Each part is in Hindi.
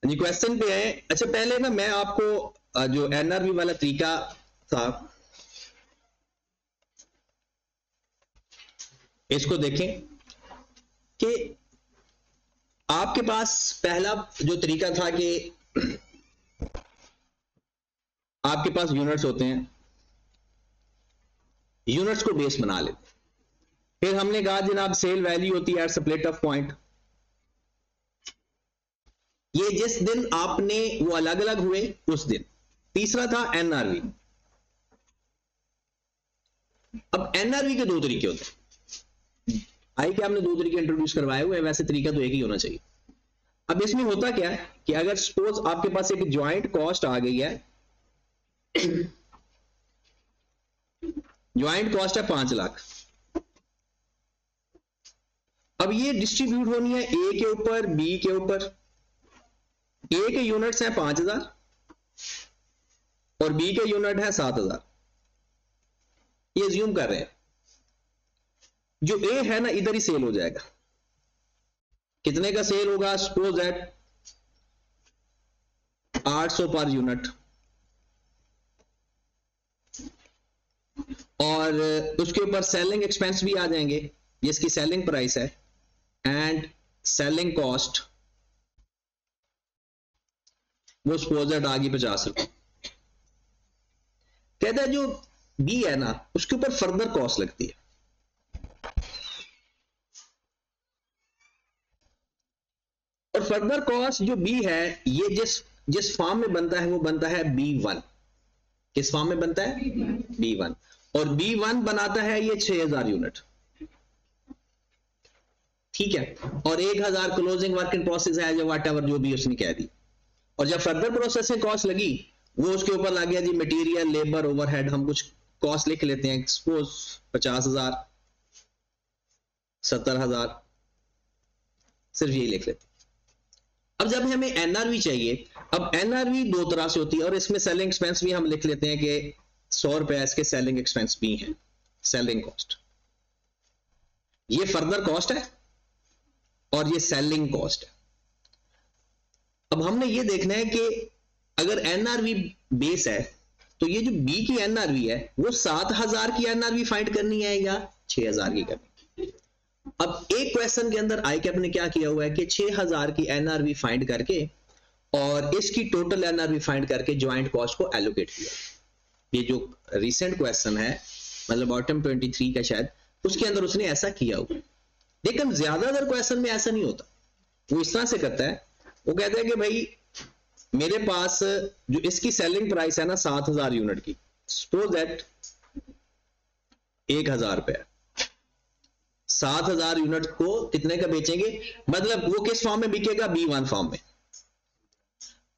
जी क्वेश्चन पे है। अच्छा पहले ना मैं आपको जो एनआरवी वाला तरीका था इसको देखें कि आपके पास पहला जो तरीका था कि आपके पास यूनिट्स होते हैं, यूनिट्स को बेस बना लेते। फिर हमने कहा जनाब सेल वैल्यू होती है एट स्प्लिट ऑफ पॉइंट। ये जिस दिन आपने वो अलग अलग हुए उस दिन। तीसरा था एनआरवी। अब एनआरवी के दो तरीके होते हैं। आई कि आपने दो तरीके इंट्रोड्यूस करवाए हुए हैं, वैसे तरीका तो एक ही होना चाहिए। अब इसमें होता क्या है कि अगर सपोज आपके पास एक ज्वाइंट कॉस्ट आ गई है, ज्वाइंट कॉस्ट है 5 लाख। अब ये डिस्ट्रीब्यूट होनी है ए के ऊपर, बी के ऊपर। ए के यूनिट्स हैं 5000 और बी के यूनिट है 7000। ये ज्यूम कर रहे हैं जो ए है ना इधर ही सेल हो जाएगा। कितने का सेल होगा? सपोज दैट 800 पर यूनिट, और उसके ऊपर सेलिंग एक्सपेंस भी आ जाएंगे, जिसकी सेलिंग प्राइस है, एंड सेलिंग कॉस्ट वो सपोज दैट आ गई 50 रुपए। कहता है जो बी है ना उसके ऊपर फर्दर कॉस्ट लगती है। और फर्दर कॉस्ट जो बी है ये जिस फॉर्म में बनता है वो बनता है B1। किस फॉर्म में बनता है? B1। और B1 बनाता है ये 6000 यूनिट, ठीक है। और 1000 क्लोजिंग वर्क इन प्रोसेस है, जो व्हाट एवर जो भी उसने कह दी। और जब फर्दर प्रोसेसिंग कॉस्ट लगी वो उसके ऊपर लग गया जी मटेरियल, लेबर, ओवरहेड। हम कुछ कॉस्ट लिख लेते हैं, सपोज 50,000, 70,000, सिर्फ यही लिख लेते हैं। अब जब हमें एनआरवी चाहिए, अब एनआरवी दो तरह से होती है, और इसमें सेलिंग एक्सपेंस भी हम लिख लेते हैं कि 100 रुपए इसके सेलिंग एक्सपेंस भी है, सेलिंग कॉस्ट। ये फर्दर कॉस्ट है और ये सेलिंग कॉस्ट है। अब हमने ये देखना है कि अगर एनआरवी बेस है तो ये जो बी की एनआरवी है वो 7000 की एनआरवी फाइंड करनी है या 6000 की करनी है। अब एक क्वेश्चन के अंदर आई कैप ने क्या किया हुआ है कि 6000 की एनआरवी फाइंड करके और इसकी टोटल एनआरवी फाइंड करके ज्वाइंट कॉस्ट को एलोकेट किया। ये जो रिसेंट क्वेश्चन है, मतलब बॉटम 23 का शायद, उसके अंदर उसने ऐसा किया हुआ। लेकिन ज्यादातर क्वेश्चन में ऐसा नहीं होता। वो इस तरह से करता है, वो कहता है कि भाई मेरे पास जो इसकी सेलिंग प्राइस है ना 7000 यूनिट की, सपोज दैट 1000 रुपए, 7000 यूनिट को कितने का बेचेंगे? मतलब वो किस फॉर्म में बिकेगा? B1 फॉर्म में।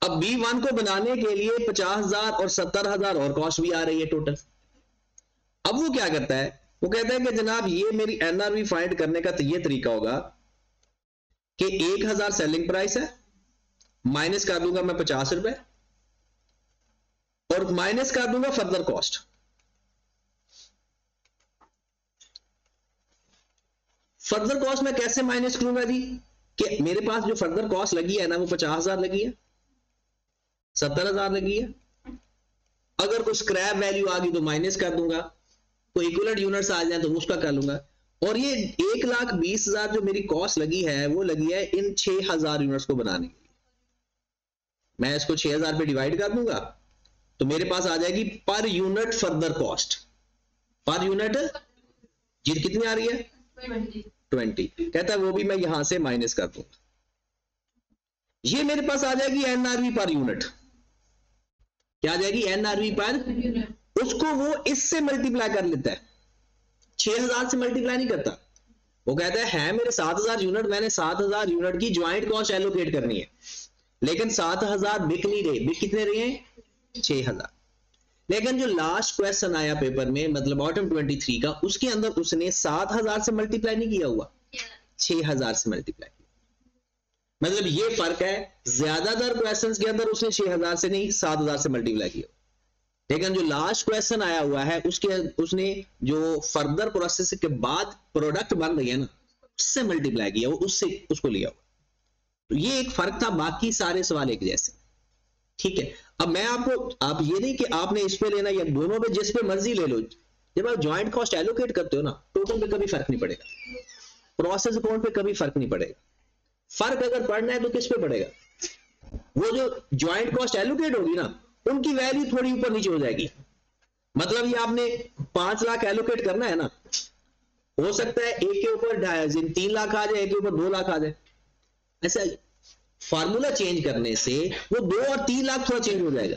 अब B1 को बनाने के लिए 50,000 और 70,000 और कॉस्ट भी आ रही है टोटल। अब वो क्या करता है, वो कहता है कि जनाब ये मेरी एनआरवी फाइंड करने का तो ये तरीका होगा कि 1000 सेलिंग प्राइस है, माइनस कर दूंगा मैं 50 रुपए, और माइनस कर दूंगा फर्दर कॉस्ट। फर्दर कॉस्ट मैं कैसे माइनस करूंगा जी? कि मेरे पास जो फर्दर कॉस्ट लगी है ना वो 50,000 लगी है, 70,000 लगी है। अगर कोई स्क्रैप वैल्यू आ गई तो माइनस कर दूंगा, कोई इक्विवेलेंट यूनिट्स आ जाए तो उसका कर लूंगा। और ये 1,20,000 जो मेरी कॉस्ट लगी है वो लगी है इन 6000 यूनिट्स को बनाने के लिए। मैं इसको 6000 पे डिवाइड कर दूंगा तो मेरे पास आ जाएगी per unit further cost. Per unit जी कितनी आ रही है? 20। कहता है वो भी मैं यहां से माइनस कर दूंगा। ये मेरे पास आ जाएगी एनआरवी पर यूनिट। क्या आ जाएगी? एनआरवी पर। उसको वो इससे मल्टीप्लाई कर लेता है, 6000 से मल्टीप्लाई नहीं करता। वो कहता है मेरे 7000 यूनिट, मैंने 7000 यूनिट की ज्वाइंट कॉस्ट एलोकेट करनी है, लेकिन 7000 बिक नहीं रहे। बिक कितने रहे हैं? 6000। लेकिन जो लास्ट क्वेश्चन आया पेपर में, मतलब बॉटम 23 का, उसके अंदर उसने 7000 से मल्टीप्लाई नहीं किया हुआ, 6000 से मल्टीप्लाई किया। मतलब ये फर्क है, ज्यादातर क्वेश्चंस के अंदर उसने 6000 से नहीं 7000 से मल्टीप्लाई किया। लेकिन जो लास्ट क्वेश्चन आया हुआ है उसने जो फर्दर प्रोसेस के बाद प्रोडक्ट बन रही है ना उससे मल्टीप्लाई किया, वो उससे उसको लिया हुआ। तो ये एक फर्क था, बाकी सारे सवाल एक जैसे। ठीक है, अब मैं आपको, आप ये नहीं कि आपने इस पे लेना या दोनों पे, जिस पे मर्जी ले लो। जब आप ज्वाइंट कॉस्ट एलोकेट करते हो ना, टोटल पे कभी फर्क नहीं पड़ेगा, प्रोसेस अकाउंट पे कभी फर्क नहीं पड़ेगा। फर्क अगर पड़ना है तो किस पे पड़ेगा, वो जो ज्वाइंट कॉस्ट एलोकेट होगी ना, उनकी वैल्यू थोड़ी ऊपर नीचे हो जाएगी। मतलब ये आपने 5 लाख एलोकेट करना है ना, हो सकता है एक के ऊपर 3 लाख आ जाए, एक के ऊपर 2 लाख आ जाए। ऐसा फार्मूला चेंज करने से वो 2 और 3 लाख थोड़ा चेंज हो जाएगा।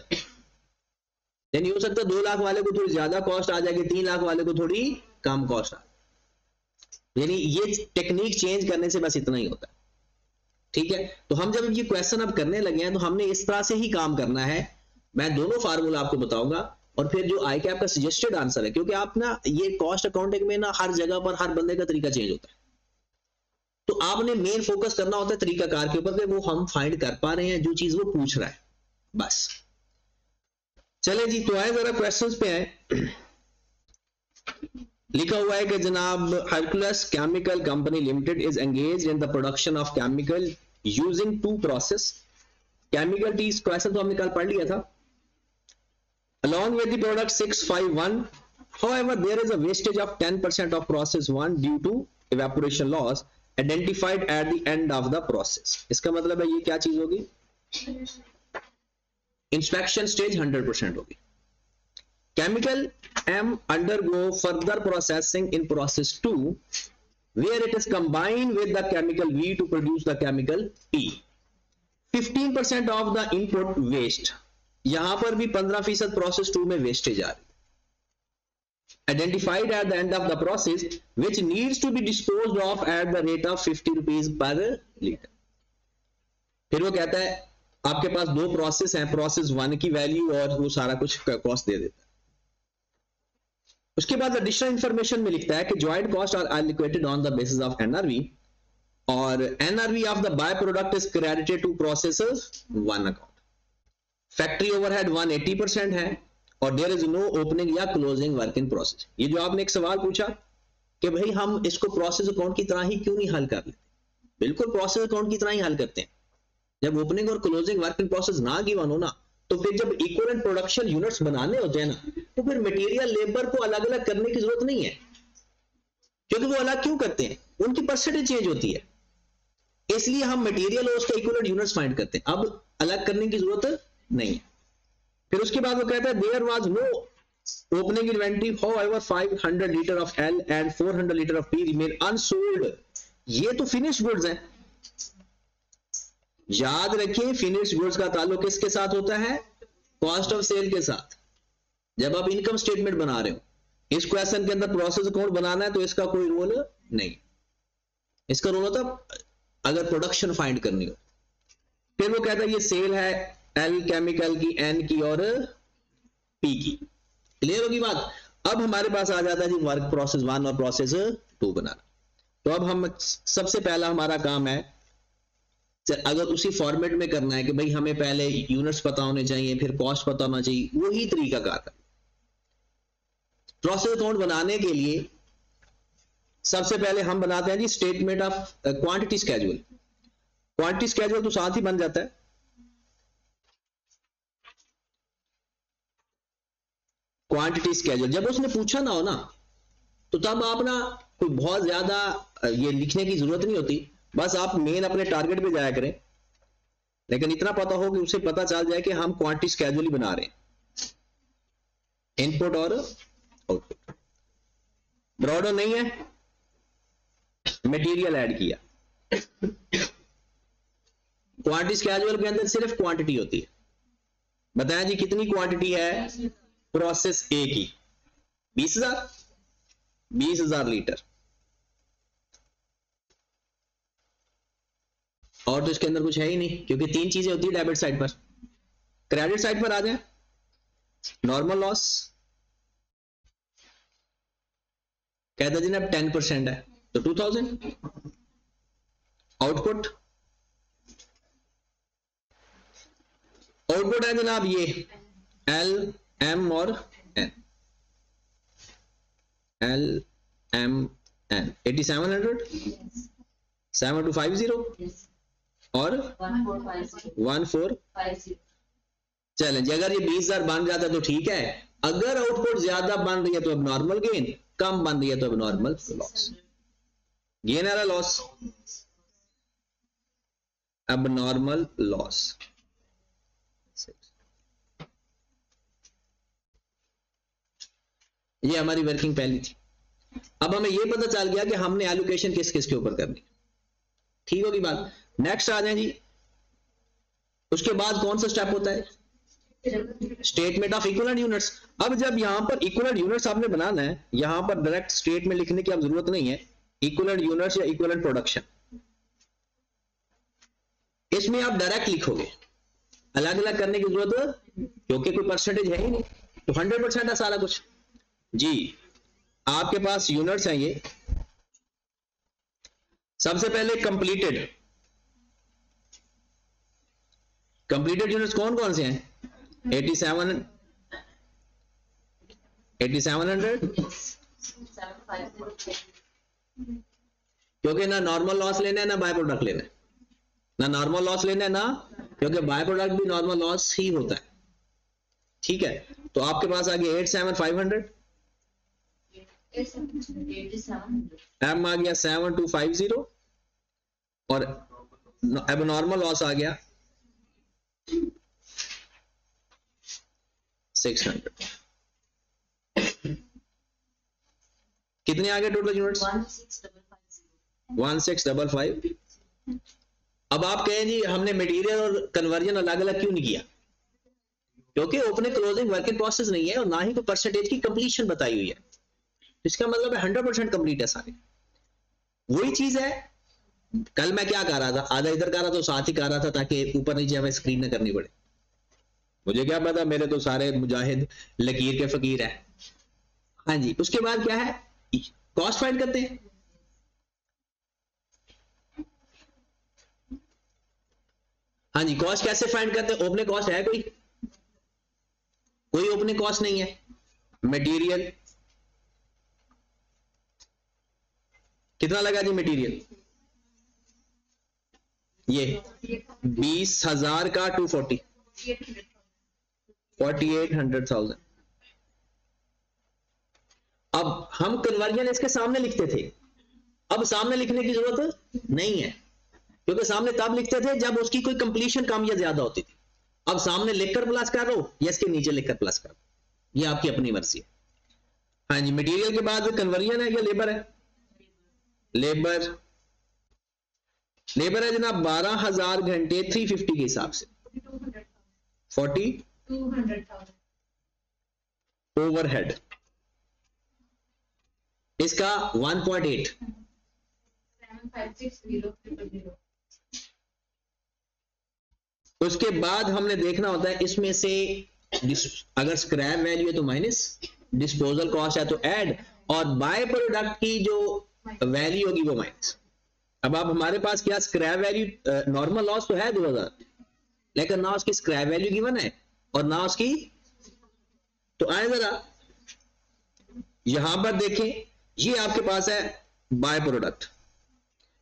यानी हो सकता है 2 लाख वाले को थोड़ी ज्यादा कॉस्ट आ जाएगी, 3 लाख वाले को थोड़ी कम कॉस्ट आ, यानी ये टेक्निक चेंज करने से बस इतना ही होता है। ठीक है, तो हम जब ये क्वेश्चन अब करने लगे हैं तो हमने इस तरह से ही काम करना है। मैं दोनों फार्मूला आपको बताऊंगा और फिर जो आई कैप का सजेस्टेड आंसर है, क्योंकि आप ना ये कॉस्ट अकाउंटिंग में ना हर जगह पर हर बंदे का तरीका चेंज होता है, तो आपने मेन फोकस करना होता है तरीकाकार के ऊपर कि वो हम फाइंड कर पा रहे हैं जो चीज वो पूछ रहा है, बस। चले जी, तो आए जरा क्वेश्चंस पे आए। लिखा हुआ है कि जनाब Hercules chemical company limited is engaged in the production of chemical using 2 process. Chemical T question तो हमने कल पढ़ लिया था। Along with the product 651, however, there is a wastage of 10% of process 1 due to evaporation loss identified at the end of the process. इसका मतलब है ये क्या चीज होगी, इंस्पेक्शन स्टेज 100% होगी। Chemical M undergo further processing in process 2 where it is combined with the chemical V to produce the chemical P. 15% of the input waste, यहां पर भी 15% प्रोसेस 2 में वेस्टेज आ रही, identified at the end of the process which needs to be disposed of at the rate of 50 rupees per litre. फिर वो कहता है आपके पास 2 प्रोसेस हैं, प्रोसेस 1 की वैल्यू और वो सारा कुछ कॉस्ट दे देता है। उसके बाद एडिशनल इंफॉर्मेशन में लिखता है कि joint cost are allocated on the basis of NRV और NRV of the by product is credited to process 1 account. Factory overhead 180% है और देयर इज नो ओपनिंग या क्लोजिंग वर्क इन प्रोसेस। ये जो आपने एक सवाल पूछा कि भाई हम इसको प्रोसेस अकाउंट की तरह ही क्यों नहीं हल कर लेते, बिल्कुल प्रोसेस अकाउंट की तरह ही हल करते हैं। जब ओपनिंग और क्लोजिंग वर्क इन प्रोसेस ना गिवन हो ना, तो फिर जब इक्विवेलेंट प्रोडक्शन यूनिट्स बनाने होते हैं ना, तो फिर मटेरियल लेबर को अलग अलग करने की जरूरत नहीं है, क्योंकि वो अलग क्यों करते हैं, उनकी परसेंटेज चेंज होती है, इसलिए हम मटेरियल और उसके इक्विवेलेंट यूनिट्स फाइंड करते हैं, अब अलग करने की जरूरत नहीं। फिर उसके बाद वो कहता है there was no opening inventory, however 500 litre of L and 400 litre of P remain unsold. ये तो फिनिश्ड गुड्स हैं, याद रखिए फिनिश्ड गुड्स का ताल्लुक किसके साथ होता है, कॉस्ट ऑफ सेल के साथ। जब आप इनकम स्टेटमेंट बना रहे हो, इस क्वेश्चन के अंदर प्रोसेस अकाउंट बनाना है तो इसका कोई रोल नहीं, इसका रोल होता अगर प्रोडक्शन फाइंड करनी हो। फिर वो कहता है ये सेल है एल केमिकल की, एन की और पी की। क्लियर होगी बात। अब हमारे पास आ जाता है जी वर्क प्रोसेस 1 और प्रोसेस 2 बनाना। तो अब हम सबसे पहला हमारा काम है, अगर उसी फॉर्मेट में करना है कि भाई हमें पहले यूनिट्स पता होने चाहिए, फिर कॉस्ट पता होना चाहिए, वही तरीका कार है। प्रोसेस अकाउंट बनाने के लिए सबसे पहले हम बनाते हैं जी statement of quantity schedule. Quantity schedule तो साथ ही बन जाता है। क्वांटिटी स्केड्यूल जब उसने पूछा ना हो ना, तो तब आप ना कोई बहुत ज्यादा ये लिखने की जरूरत नहीं होती, बस आप मेन अपने टारगेट पे जाया करें, लेकिन इतना पता हो कि उसे पता चल जाए कि हम क्वांटिटी स्केड्यूल ही बना रहे हैं, इनपुट और आउटपुट। ब्रॉडर नहीं है, मटेरियल ऐड किया। क्वांटिटी स्केड्यूल के अंदर सिर्फ क्वांटिटी होती है। बताया जी कितनी क्वांटिटी है प्रोसेस ए की, 20,000 लीटर, और तो इसके अंदर कुछ है ही नहीं, क्योंकि 3 चीजें होती है डेबिट साइड पर। क्रेडिट साइड पर आ जाए, नॉर्मल लॉस कहता जी ना 10% है तो 2000। आउटपुट है जनाब ये एल एम और एन, एल एम एन 8700 7250 और 1450। चलें जी, अगर ये 20,000 बन जाता है तो ठीक है, अगर आउटपुट ज्यादा बन रही है तो अब नॉर्मल गेन, कम बन रही है तो अब नॉर्मल लॉस। गेन आ रहा लॉस, अब नॉर्मल लॉस। ये हमारी वर्किंग पहली थी। अब हमें ये पता चल गया कि हमने एलोकेशन किस किस के ऊपर करनी, ठीक होगी बात। नेक्स्ट आ जाए जी, उसके बाद कौन सा स्टेप होता है, स्टेटमेंट ऑफ इक्विवेलेंट यूनिट्स। अब जब यहां पर इक्विवेलेंट यूनिट्स आपने बनाना है, यहां पर डायरेक्ट स्टेटमेंट लिखने की अब जरूरत नहीं है, इक्विवेलेंट यूनिट्स या इक्विवेलेंट प्रोडक्शन, इसमें आप डायरेक्ट लिखोगे, अलग अलग करने की जरूरत, क्योंकि कोई परसेंटेज है ही नहीं, तो 100% है सारा कुछ जी। आपके पास यूनिट्स हैं ये, सबसे पहले कंप्लीटेड यूनिट्स कौन कौन से हैं, 8700, क्योंकि ना नॉर्मल लॉस लेना है ना बाय प्रोडक्ट लेना है, ना नॉर्मल लॉस लेना है ना, क्योंकि बाय प्रोडक्ट भी नॉर्मल लॉस ही होता है, ठीक है। तो आपके पास आ गया 87,500, एम आ गया 7250 और अब नॉर्मल लॉस आ गया 600। कितने आ गए टोटल यूनिट्स, 1655। अब आप कहें जी हमने मटेरियल और कन्वर्जन अलग अलग क्यों नहीं किया, क्योंकि opening closing work in process नहीं है और ना ही कोई परसेंटेज की कंप्लीशन बताई हुई है, इसका मतलब है 100% कंप्लीट है सारे। वही चीज है, कल मैं क्या कर रहा था, आधा इधर कर रहा था, साथ ही कर रहा था, ताकि ऊपर नीचे हमें स्क्रीन न करनी पड़े। मुझे क्या पता, मेरे तो सारे मुजाहिद लकीर के फकीर है। हाँ जी, उसके बाद क्या है, कॉस्ट फाइंड करते हैं। हाँ जी, कॉस्ट कैसे फाइंड करते हैं, ओपनिंग कॉस्ट है कोई ओपनिंग कॉस्ट नहीं है। मटेरियल कितना लगा जी, मटेरियल ये 20,000 का 240, 4800,000। अब हम कन्वर्जन इसके सामने लिखते थे, अब सामने लिखने की जरूरत नहीं है, क्योंकि सामने तब लिखते थे जब उसकी कोई कंप्लीशन कम या ज्यादा होती थी। अब सामने लिखकर प्लस कर लो या इसके नीचे लिखकर प्लस कर लो, ये आपकी अपनी मर्जी है। हाँ जी, मटेरियल के बाद कन्वर्जन है या लेबर है, लेबर है जनाब 12,000 घंटे 350 के हिसाब से, 4200 ओवरहेड, इसका 1.8, उसके बाद हमने देखना होता है इसमें से अगर स्क्रैप वैल्यू है तो माइनस, डिस्पोजल कॉस्ट है तो ऐड, और बाय प्रोडक्ट की जो वैल्यू होगी वो माइनस। अब आप हमारे पास क्या स्क्रैप वैल्यू, नॉर्मल लॉस तो है 2000, लेकिन ना उसकी स्क्रैप वैल्यू गिवन है और ना उसकी, तो आए जरा यहां पर देखें, ये आपके पास है बाय प्रोडक्ट,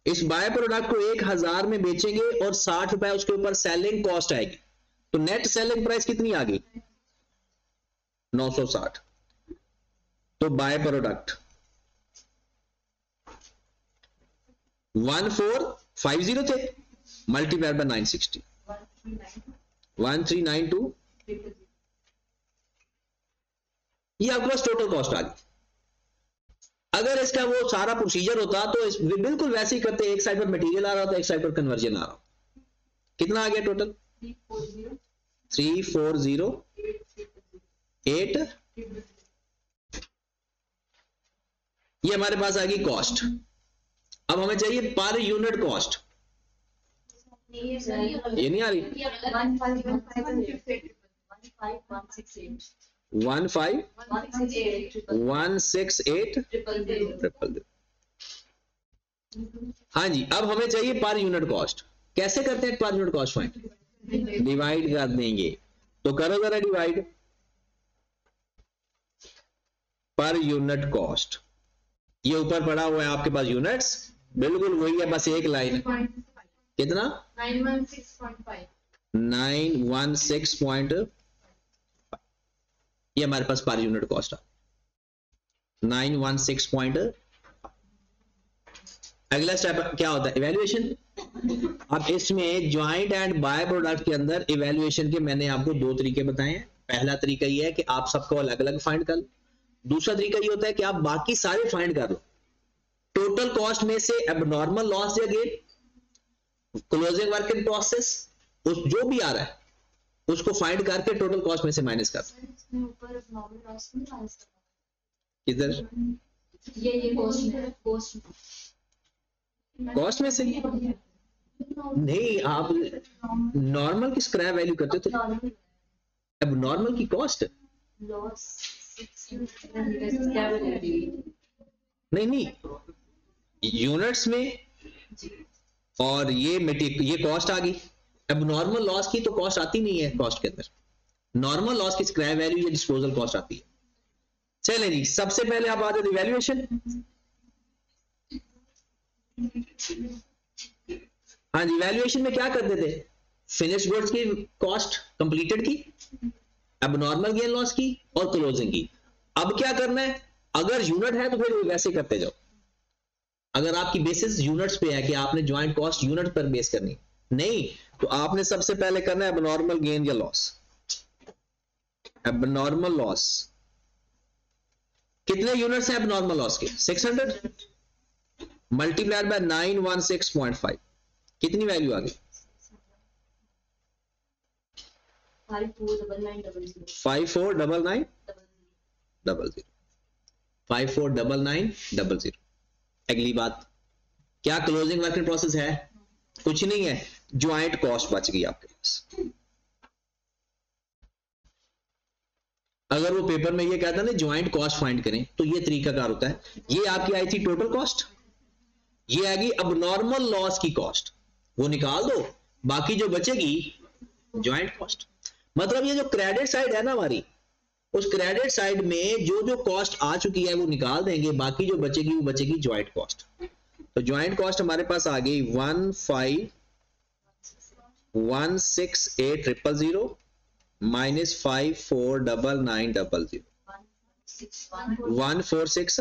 इस बाय प्रोडक्ट को 1000 में बेचेंगे और 60 रुपए उसके ऊपर सेलिंग कॉस्ट आएगी, तो नेट सेलिंग प्राइस कितनी आ गई 960। तो बाय प्रोडक्ट 1450 थे, मल्टीप्लाई बाय 960, 1392, ये आपके पास टोटल कॉस्ट आ गई। अगर इसका वो सारा प्रोसीजर होता तो बिल्कुल वैसे ही करते, एक साइड पर मटेरियल आ रहा होता, एक साइड पर कन्वर्जन आ रहा हो। कितना आ गया टोटल, 3408, ये हमारे पास आ गई कॉस्ट। अब हमें चाहिए पर यूनिट कॉस्ट, ये नहीं आ रही, 15,168,000। हाँ जी, अब हमें चाहिए पर यूनिट कॉस्ट। कैसे करते हैं per unit cost find, divide कर देंगे, तो करो जरा डिवाइड, पर यूनिट कॉस्ट, ये ऊपर पड़ा हुआ है आपके पास यूनिट्स, बिल्कुल वही है, बस एक लाइन कितना? 916.5। 916.5 ये हमारे पास पर यूनिट कॉस्ट आ 916. अगला स्टेप क्या होता है? इवैल्यूएशन. अब इसमें ज्वाइंट एंड बाय प्रोडक्ट के अंदर इवैल्यूएशन के मैंने आपको दो तरीके बताए हैं. पहला तरीका ये है कि आप सबको अलग अलग फाइंड कर लो. दूसरा तरीका ये होता है कि आप बाकी सारे फाइंड कर लो. टोटल कॉस्ट में से एबनॉर्मल लॉस या gain, closing work in process, उस जो भी आ रहा है उसको फाइंड करके टोटल कॉस्ट में से माइनस कर. किधर? ये कॉस्ट में से नहीं, आप नॉर्मल की स्क्रैप वैल्यू करते हो तो अब नॉर्मल की कॉस्ट नहीं यूनिट्स में, और ये कॉस्ट आ गई. अब नॉर्मल लॉस की तो कॉस्ट आती नहीं है कॉस्ट के अंदर. नॉर्मल लॉस की स्क्रैप वैल्यू या डिस्पोजल कॉस्ट आती है. चलें जी, सबसे पहले आप आते हैं इवैल्यूएशन. हाँ जी, इवैल्यूएशन में क्या करते थे? फिनिश्ड गुड्स की कॉस्ट, कंप्लीटेड की, एबनॉर्मल गेन लॉस की और क्लोजिंग की. अब क्या करना है? अगर यूनिट है तो फिर वैसे करते जाओ. अगर आपकी बेसिस यूनिट्स पे है कि आपने ज्वाइंट कॉस्ट यूनिट पर बेस करनी नहीं, तो आपने सबसे पहले करना है एबनॉर्मल गेन या लॉस. एबनॉर्मल लॉस कितने यूनिट्स हैं एबनॉर्मल लॉस के? 600 मल्टीप्लाइड बाय 916.5 कितनी वैल्यू आ गई? 549900. 549900. अगली बात, क्या क्लोजिंग वर्क इन प्रोसेस है? कुछ नहीं है, ज्वाइंट कॉस्ट बच गई आपके पास. अगर वो पेपर में ये कहता ना ज्वाइंट कॉस्ट फाइंड करें तो ये तरीकाकार होता है. ये आपकी आई थी टोटल कॉस्ट, ये आएगी अबनॉर्मल लॉस की कॉस्ट, वो निकाल दो, बाकी जो बचेगी ज्वाइंट कॉस्ट. मतलब ये जो क्रेडिट साइड है ना हमारी, उस क्रेडिट साइड में जो जो कॉस्ट आ चुकी है वो निकाल देंगे, बाकी जो बचेगी वो बचेगी ज्वाइंट कॉस्ट. तो ज्वाइंट कॉस्ट हमारे पास आ गई 1516800 माइनस 549900 146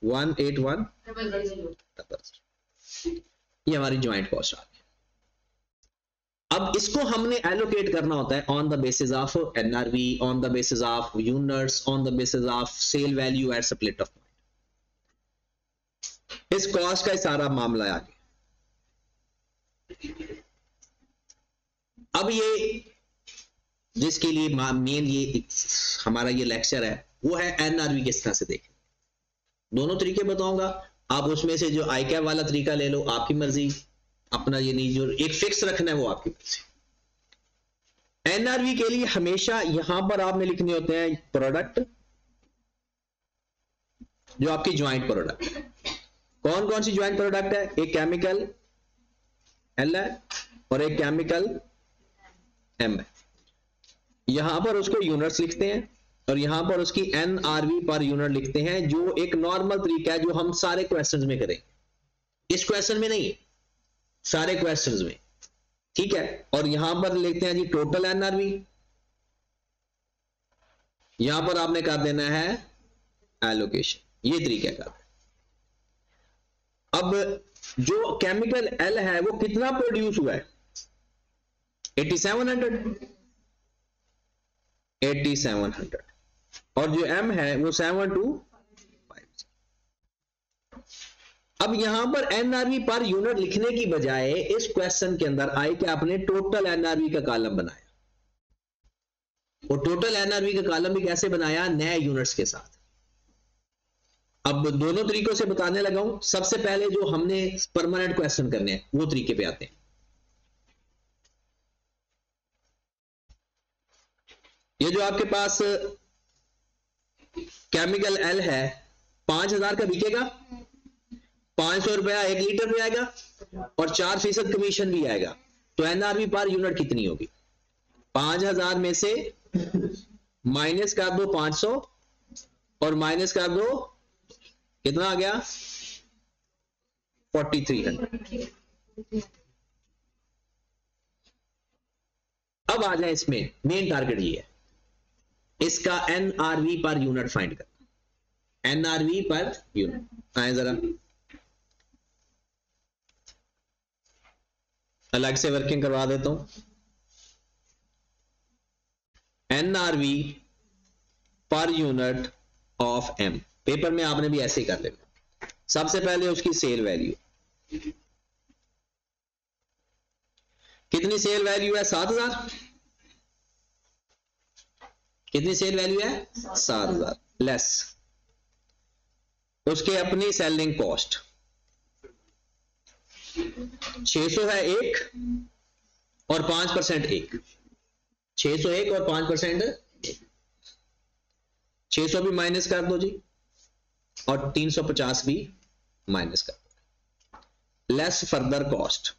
181 ये हमारी ज्वाइंट कॉस्ट आ गई. अब इसको हमने एलोकेट करना होता है on the basis of NRV, on the basis of units, on the basis of sale value at split of point. इस कॉस्ट का सारा मामला आ गया. अब ये जिसके लिए मेन ये हमारा ये लेक्चर है वो है एनआरवी किस तरह से देखें. दोनों तरीके बताऊंगा, आप उसमें से जो आई कैप वाला तरीका ले लो, आपकी मर्जी. अपना ये नहीं, जो एक फिक्स रखना है वो आपकी मर्जी. एनआरवी के लिए हमेशा यहां पर आपने लिखने होते हैं प्रोडक्ट, जो आपकी ज्वाइंट प्रोडक्ट. कौन कौन सी ज्वाइंट प्रोडक्ट है? एक केमिकल एल है और एक केमिकल एम है. यहां पर उसको यूनिट्स लिखते हैं और यहां पर उसकी एनआरवी पर यूनिट लिखते हैं, जो एक नॉर्मल तरीका है जो हम सारे क्वेश्चंस में करें. इस क्वेश्चन में नहीं, सारे क्वेश्चंस में, ठीक है. और यहां पर लिखते हैं जी टोटल एनआरवी. यहां पर आपने कर देना है एलोकेशन. ये तरीका का. अब जो केमिकल एल है वो कितना प्रोड्यूस हुआ है? 8700 और जो एम है वो 7250. अब यहां पर एनआरवी पर यूनिट लिखने की बजाय इस क्वेश्चन के अंदर आई कि आपने टोटल एनआरवी का कॉलम बनाया. और टोटल एनआरवी का कॉलम भी कैसे बनाया? नए यूनिट्स के साथ. अब दोनों तरीकों से बताने लगा हूं. सबसे पहले जो हमने परमानेंट क्वेश्चन करने हैं वो तरीके पे आते हैं. ये जो आपके पास केमिकल एल है 5000 का बिकेगा, 500 रुपया 1 लीटर पे आएगा और 4% कमीशन भी आएगा. तो एनआरवी पर यूनिट कितनी होगी? 5000 में से माइनस कर दो 500 और माइनस कर दो, कितना आ गया? 4300. अब आ जाए इसमें, मेन टारगेट ये है इसका एनआरवी पर यूनिट फाइंड करना, एनआरवी पर यूनिट। आए जरा अलग से वर्किंग करवा देता हूं। NRV per unit of M, paper में आपने भी ऐसे ही कर लेना। सबसे पहले उसकी सेल वैल्यू, कितनी सेल वैल्यू है? 7000। कितनी सेल वैल्यू है? 7000 लेस उसके अपनी सेलिंग कॉस्ट 600 है एक और 5% एक, 601 और 5% 600 भी माइनस कर दो जी और 350 भी माइनस कर दो, लेस फर्दर कॉस्ट।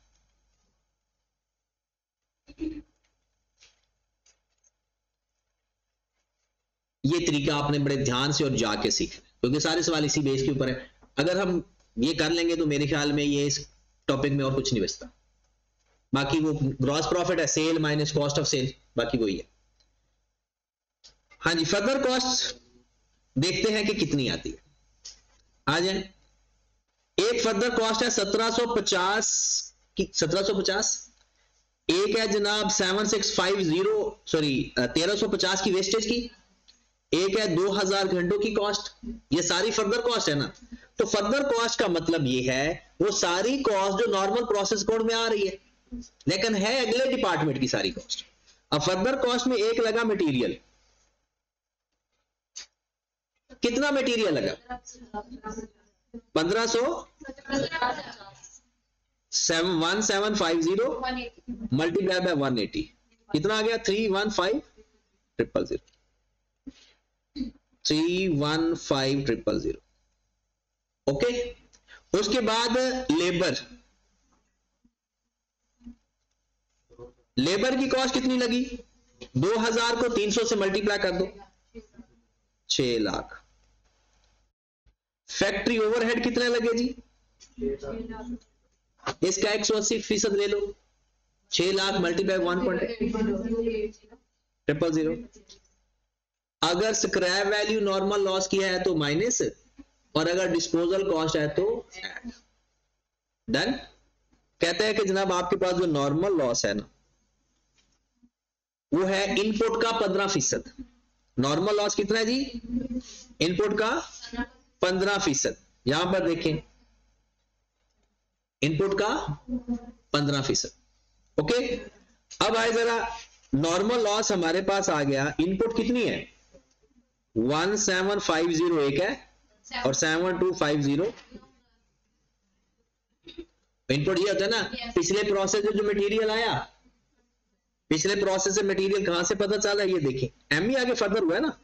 ये तरीका आपने बड़े ध्यान से और जाके सीखना, क्योंकि सारे सवाल इसी बेस के ऊपर है। अगर हम ये कर लेंगे तो मेरे ख्याल में ये इस टॉपिक में और कुछ नहीं बचता। बाकी वो ग्रॉस प्रॉफिट है, sale minus cost of sale, बाकी वही है। हाँ जी, फर्दर कॉस्ट देखते हैं कि कितनी आती है। आ जाए, एक फर्दर कॉस्ट है 1750 की, 1750। एक है जनाब 1350 की वेस्टेज की, एक है 2000 घंटों की कॉस्ट। ये सारी फर्दर कॉस्ट है ना। तो फर्दर कॉस्ट का मतलब ये है वो सारी कॉस्ट जो नॉर्मल प्रोसेस कोड में आ रही है, लेकिन है अगले डिपार्टमेंट की सारी कॉस्ट। अब फर्दर कॉस्ट में एक लगा मटेरियल, कितना मटेरियल लगा? 1500 1750 मल्टीप्लाई बाय 180, कितना आ गया? 315,000 315,000। ओके, उसके बाद लेबर, लेबर की कॉस्ट कितनी लगी? 2000 को 300 से मल्टीप्लाई कर दो, 6 लाख। फैक्ट्री ओवरहेड कितने लगे जी? इसका 180% ले लो, 6 लाख मल्टीप्लाई 1.000। अगर स्क्रैप वैल्यू नॉर्मल लॉस किया है तो माइनस, और अगर डिस्पोजल कॉस्ट है तो ऐड। डन। कहते हैं कि जनाब आपके पास जो नॉर्मल लॉस है ना वो है इनपुट का 15%। नॉर्मल लॉस कितना है जी? इनपुट का 15%। यहां पर देखें, इनपुट का 15%। ओके, अब आए जरा, नॉर्मल लॉस हमारे पास आ गया, इनपुट कितनी है? 1750 एक है और 7250। इनपुट ये होता है ना, पिछले प्रोसेस से जो मटेरियल आया, पिछले प्रोसेस से मटेरियल कहां से पता चला? ये देखें, एम ही आगे फर्दर हुआ है ना,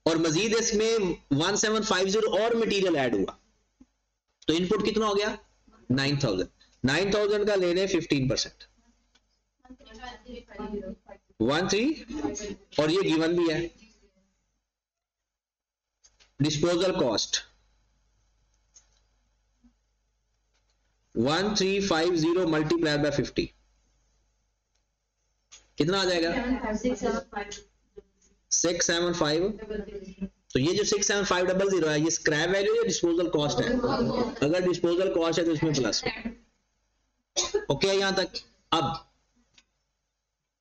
और मजीद इसमें 1750 और मटेरियल ऐड हुआ, तो इनपुट कितना हो गया? 9000। 9000 का ले लें 15%, 13, और ये गिवन भी है। डिस्पोजल कॉस्ट 1350 मल्टीप्लाई बाय 50, कितना आ जाएगा? 675। तो ये जो 67500 है, ये स्क्रैप वैल्यू या डिस्पोजल कॉस्ट है? अगर डिस्पोजल कॉस्ट है तो इसमें प्लस। ओके, यहां तक। अब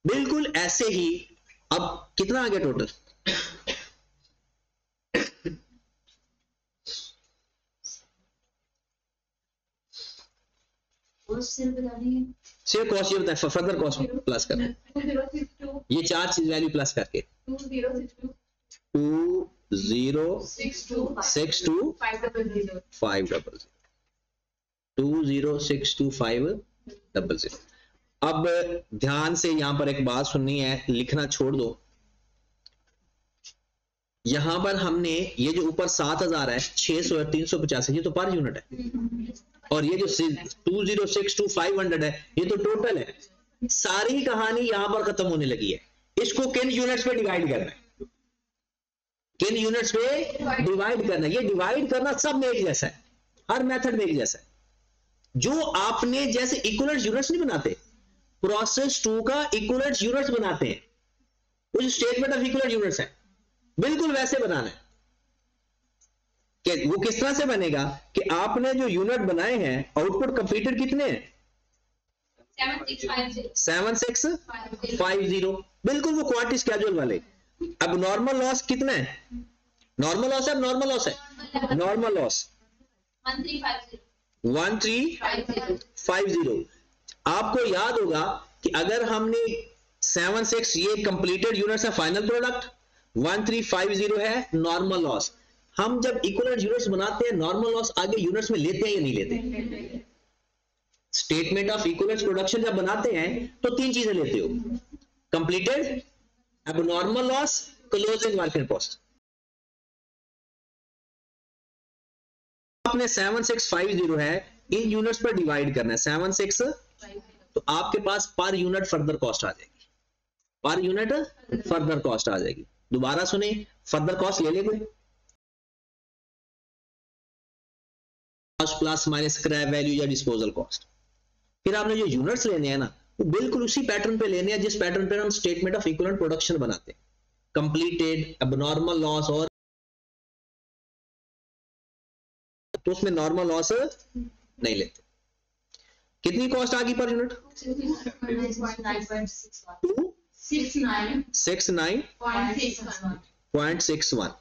बिल्कुल ऐसे ही, अब कितना आ गया टोटल? सिर्फ कॉस्ट ये बताए, फर्दर कॉस्ट प्लस करना, ये चार चीज वैल्यू प्लस करके 206250 2062500। अब ध्यान से यहां पर एक बात सुननी है, लिखना छोड़ दो। यहां पर हमने ये जो ऊपर 7000 है, 600 है, 350 है, ये तो पर यूनिट है, और ये जो 2062500 है ये तो टोटल है। सारी कहानी यहां पर खत्म होने लगी है। इसको किन यूनिट्स पे डिवाइड करना है? किन यूनिट्स पे डिवाइड करना है? ये डिवाइड करना सब में एक जैसा है, हर मेथड में एक जैसा है। जो आपने जैसे इक्विवेलेंट यूनिट्स नहीं बनाते, प्रोसेस 2 का इक्विवेलेंट यूनिट्स बनाते हैं, उस स्टेटमेंट ऑफ इक्विवेलेंट यूनिट्स है, बिल्कुल वैसे बनाना है। कि वो किस तरह से बनेगा कि आपने जो यूनिट बनाए हैं, आउटपुट कंप्लीटेड कितने हैं? 7650, बिल्कुल वो क्वांटिटी स्केड्यूल वाले। अब नॉर्मल लॉस कितना है? नॉर्मल लॉस है, नॉर्मल लॉस है, नॉर्मल लॉस 1350। आपको याद होगा कि अगर हमने 76 ये कंप्लीटेड यूनिट्स है, फाइनल प्रोडक्ट 1350 है नॉर्मल लॉस। हम जब इक्विवेलेंट यूनिट्स बनाते हैं, नॉर्मल लॉस आगे यूनिट्स में लेते हैं या नहीं लेते? स्टेटमेंट ऑफ इक्विवेलेंट प्रोडक्शन जब बनाते हैं तो तीन चीजें लेते हो, completed, abnormal loss, closing work in cost. आपने 7650 है, इन यूनिट्स पर डिवाइड करना है 76, तो आपके पास पर यूनिट फर्दर कॉस्ट आ जाएगी, पर यूनिट फर्दर कॉस्ट आ जाएगी। दोबारा सुने, फर्दर कॉस्ट ले लेंगे, cost plus minus scrap value या डिस्पोजल कॉस्ट। फिर आपने जो यूनिट्स लेने हैं ना, वो बिल्कुल उसी पैटर्न पे लेने हैं जिस पैटर्न पे हम स्टेटमेंट ऑफ इक्विवेलेंट प्रोडक्शन बनाते हैं, कंप्लीटेड, एबनॉर्मल लॉस, और तो उसमें नॉर्मल लॉस नहीं लेते। कितनी कॉस्ट आ गई per unit? 69.61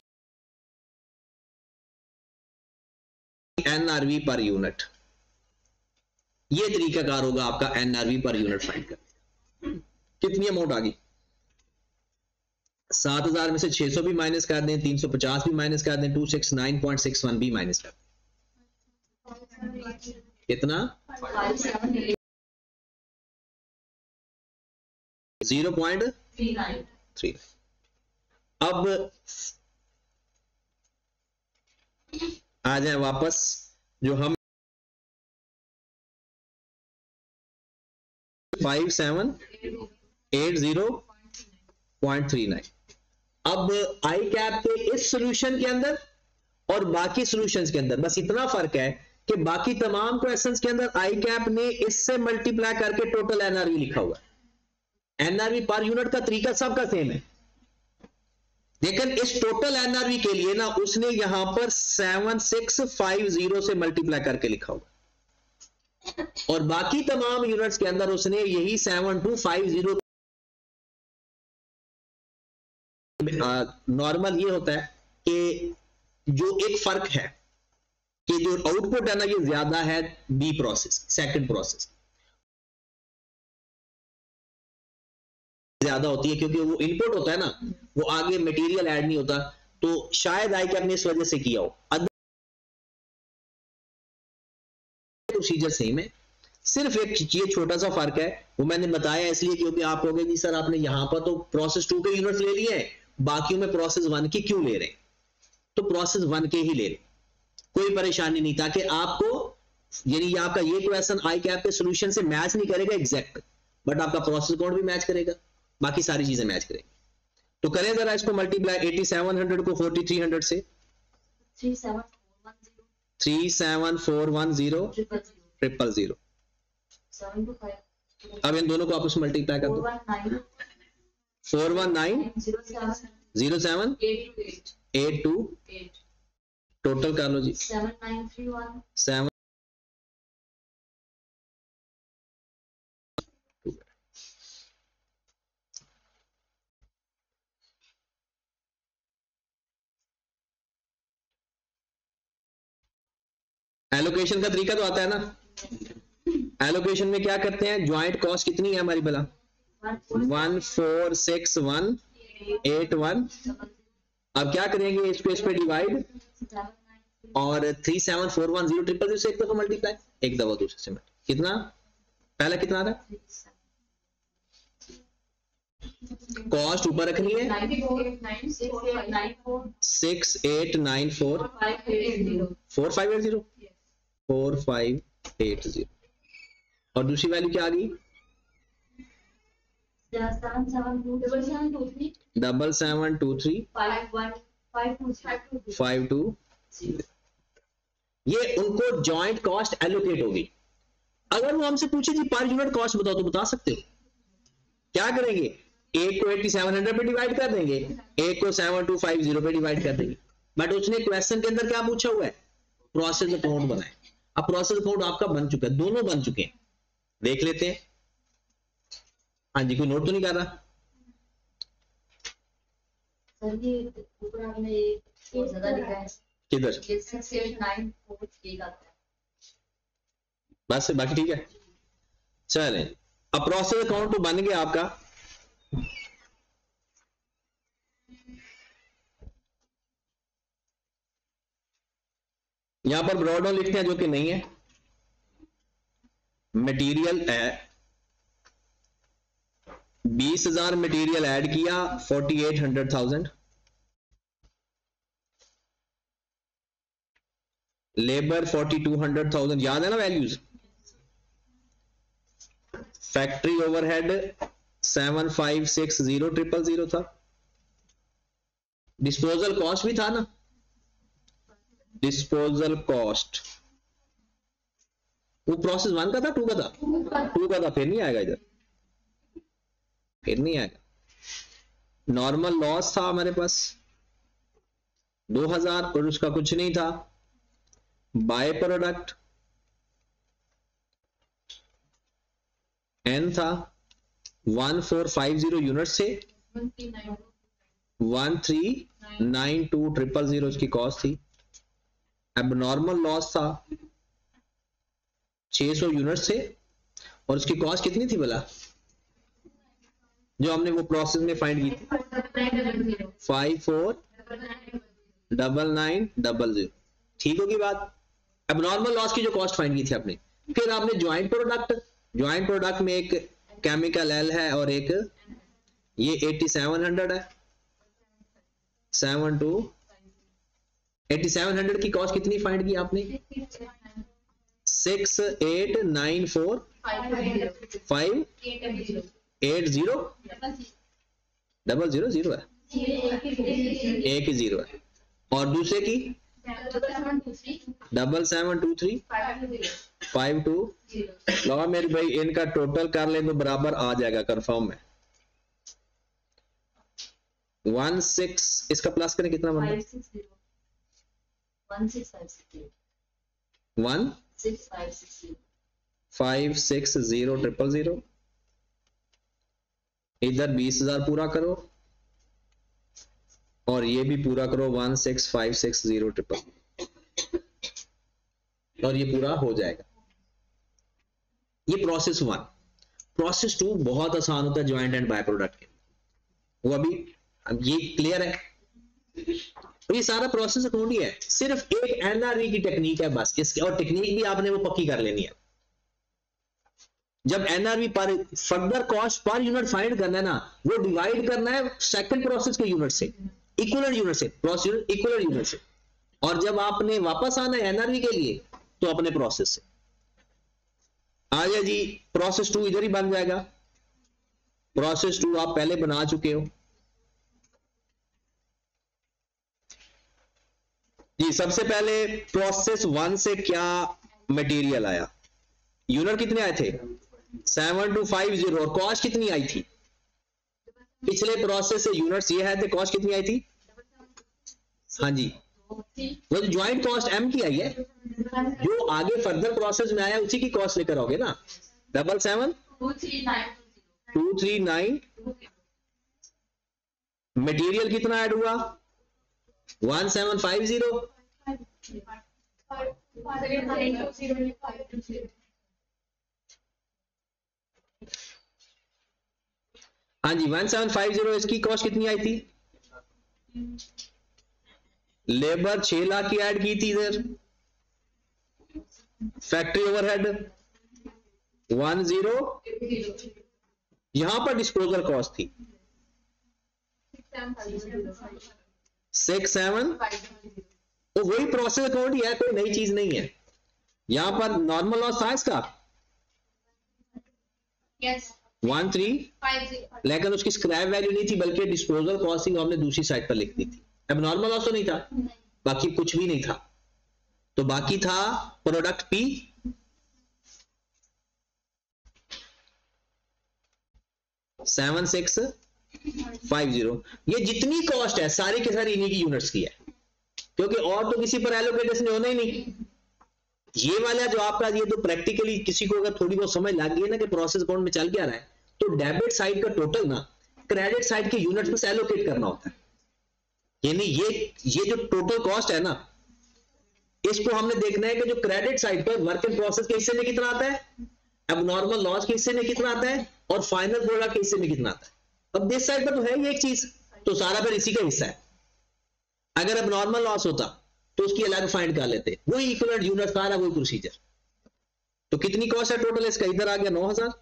NRV per unit. ये तरीकाकार होगा आपका एनआरवी पर यूनिट फाइंड करने। कितनी अमाउंट आ गई? 7000 में से 600 भी माइनस कर दें, 350 भी माइनस कर दें, 269.61 भी माइनस कर दें, कितना? 0.39। अब आ जाए वापस, जो हम 5780.39। अब आई कैप के इस सॉल्यूशन के अंदर और बाकी सॉल्यूशंस के अंदर बस इतना फर्क है कि बाकी तमाम क्वेश्चंस के अंदर आई कैप ने इससे मल्टीप्लाई करके टोटल एनआरवी लिखा हुआ है। एनआरवी पर यूनिट का तरीका सबका सेम है, लेकिन इस टोटल एनआरवी के लिए ना उसने यहां पर 7650 से मल्टीप्लाई करके लिखा हुआ, और बाकी तमाम यूनिट्स के अंदर उसने यही 7250। नॉर्मल ये होता है कि जो एक फर्क है कि जो आउटपुट है ना ये ज्यादा है बी प्रोसेस, सेकंड प्रोसेस ज्यादा होती है, क्योंकि वो इनपुट होता है ना, वो आगे मटेरियल ऐड नहीं होता, तो शायद आई कैप ने इस वजह से किया हो। प्रोसीजर सेम है, सिर्फ एक ये छोटा सा फर्क है, वो मैंने बताया इसलिए क्योंकि आप कहोगे जी सर आपने यहां पर तो प्रोसेस 2 के यूनिट्स ले लिए हैं, बाकियों में प्रोसेस 1 के क्यों ले रहे हैं? तो प्रोसेस 1 के ही ले रहे, कोई परेशानी नहीं, ताकि आपको यानी आपका ये क्वेश्चन आई कैप के सॉल्यूशन से मैच नहीं करेगा एग्जैक्ट, बट आपका प्रोसेस कोड भी मैच करेगा, बाकी सारी चीजें मैच करेंगी। तो करें जरा इसको मल्टीप्लाई, 8700 को 4300 से, 37410 000। अब इन दोनों को आपस में मल्टीप्लाई कर दो, 4190782 टोटल कर लो जी, 7931 एलोकेशन का तरीका तो आता है ना। एलोकेशन में क्या करते हैं, ज्वाइंट कॉस्ट कितनी है हमारी भला? 146181। अब क्या करेंगे, इसको इस पे डिवाइड और 37410 से एक दफा मल्टीप्लाई, एक दफा दूसरे से मल्टीप्लाई। कितना पहला कितना था? कॉस्ट ऊपर रखनी है 6894 4580 और दूसरी वैल्यू क्या आ गई? 7723 520। ये उनको जॉइंट कॉस्ट एलोकेट होगी, अगर वो हमसे पूछे जी पर यूनिट कॉस्ट बताओ तो बता सकते हो। क्या करेंगे, एक को 8700 पे डिवाइड कर देंगे, एक को 7250 पे डिवाइड कर देंगे। बट उसने क्वेश्चन के अंदर क्या पूछा हुआ है, प्रोसेस अकाउंट बनाए। अब प्रोसेस अकाउंट आपका बन चुका है, दोनों बन चुके हैं, देख लेते हैं। हाँ जी, कोई नोट तो नहीं कर रहा? सर ये ऊपर आपने बहुत ज्यादा लिखा है, किधर? ये 6894 आता है। बस बाकी ठीक है, चलें। अब प्रोसेस अकाउंट तो बन गया आपका। यहां पर ब्रॉडडाउन लिखते हैं जो कि नहीं है। मटेरियल है 20,000 मटेरियल ऐड किया 4800,000, लेबर 4200,000, याद है ना वैल्यूज। फैक्ट्री ओवरहेड 7560,000 था। डिस्पोजल कॉस्ट भी था ना, डिस्पोजल कॉस्ट वो प्रोसेस 1 का था, 2 का था? 2 का था, फिर नहीं आएगा इधर, फिर नहीं आएगा। नॉर्मल लॉस था हमारे पास 2000 और उसका कुछ नहीं था। बाय प्रोडक्ट एन था 1450 यूनिट से 1392,000 उसकी कॉस्ट थी। अब नॉर्मल लॉस था 600 यूनिट से और उसकी कॉस्ट कितनी थी भला, जो हमने वो प्रोसेस में फाइंड की थी 549900। ठीक होगी बात। अब नॉर्मल लॉस की जो कॉस्ट फाइंड की थी आपने, फिर आपने ज्वाइंट प्रोडक्ट में एक केमिकल एल है और एक ये 8700 है, 8700 की कॉस्ट कितनी फाइंड की आपने 689580 है, एक ही जीरो है। और दूसरे की 772352 लगा मेरे भाई, इनका टोटल कर ले तो बराबर आ जाएगा कंफर्म है 16। इसका प्लस करें कितना बनता है 16560 इधर 20,000 पूरा करो और ये भी पूरा करो 16560 और ये पूरा हो जाएगा। ये प्रोसेस 1। प्रोसेस 2 बहुत आसान होता है ज्वाइंट एंड बाय प्रोडक्ट के, वो अभी ये क्लियर है। तो ये सारा प्रोसेस अकाउंट ही है, सिर्फ एक एनआरवी की टेक्निक है बस इसकी, और टेक्निक भी आपने वो पक्की कर लेनी है। जब एनआरवी पर further cost per unit find करना है ना, वो डिवाइड करना है सेकंड प्रोसेस के यूनिट से, इक्विवेलेंट यूनिट से, प्रोसेस इक्विवेलेंट यूनिट से। और जब आपने वापस आना है एनआरवी के लिए तो अपने प्रोसेस से आ जाए जी। प्रोसेस 2 इधर ही बन जाएगा। प्रोसेस 2 आप पहले बना चुके हो जी। सबसे पहले प्रोसेस 1 से क्या मटेरियल आया, यूनिट कितने आए थे 7250 और कॉस्ट कितनी आई थी, पिछले प्रोसेस से यूनिट्स ये है थे, कॉस्ट कितनी आई थी, हाँ जी वो ज्वाइंट कॉस्ट एम की आई है, जो आगे फर्दर प्रोसेस में आया उसी की कॉस्ट लेकर आओगे ना। 772392 मटेरियल कितना ऐड हुआ 1750 हाँ जी 1750। इसकी कॉस्ट कितनी आई थी, लेबर 6 लाख की ऐड की थी इधर, फैक्ट्री ओवरहेड 10, यहां पर डिस्पोजल कॉस्ट थी 67। तो वही प्रोसेस अकाउंट ही है, कोई नई चीज नहीं है। यहां पर नॉर्मल लॉस था इसका 1350, लेकिन उसकी स्क्रैप वैल्यू नहीं थी बल्कि डिस्पोजल कॉस्ट थी, हमने दूसरी साइड पर लिख दी थी। अब नॉर्मल लॉस तो नहीं था, बाकी कुछ भी नहीं था, तो बाकी था प्रोडक्ट पी 7650। ये जितनी कॉस्ट है सारी की सारी इन्हीं की यूनिट्स की है, क्योंकि और तो किसी पर एलोकेटेशन होना ही नहीं। ये वाला जो आपका, ये तो प्रैक्टिकली किसी को अगर थोड़ी बहुत समझ लग गई है ना कि प्रोसेस अकाउंट में चल क्या रहा है, तो डेबिट साइड का टोटल ना क्रेडिट साइड के यूनिट्स में से एलोकेट करना होता है। यानी ये जो टोटल कॉस्ट है ना, इसको हमने देखना है कि जो क्रेडिट साइड पर वर्क इन प्रोसेस के हिस्से में कितना आता है, एबनॉर्मल लॉस के हिस्से में कितना आता है, और फाइनल प्रोडक्ट के हिस्से में कितना आता है। अब दिस साइड पर तो है ये एक चीज, तो सारा फिर इसी का हिस्सा है। अगर एबनॉर्मल लॉस होता तो उसकी अलग फाइंड कर लेते, वही इक्विवेलेंट यूनिट, सारा वही प्रोसीजर। तो कितनी कॉस्ट है टोटल इसका, इधर आ गया 9000,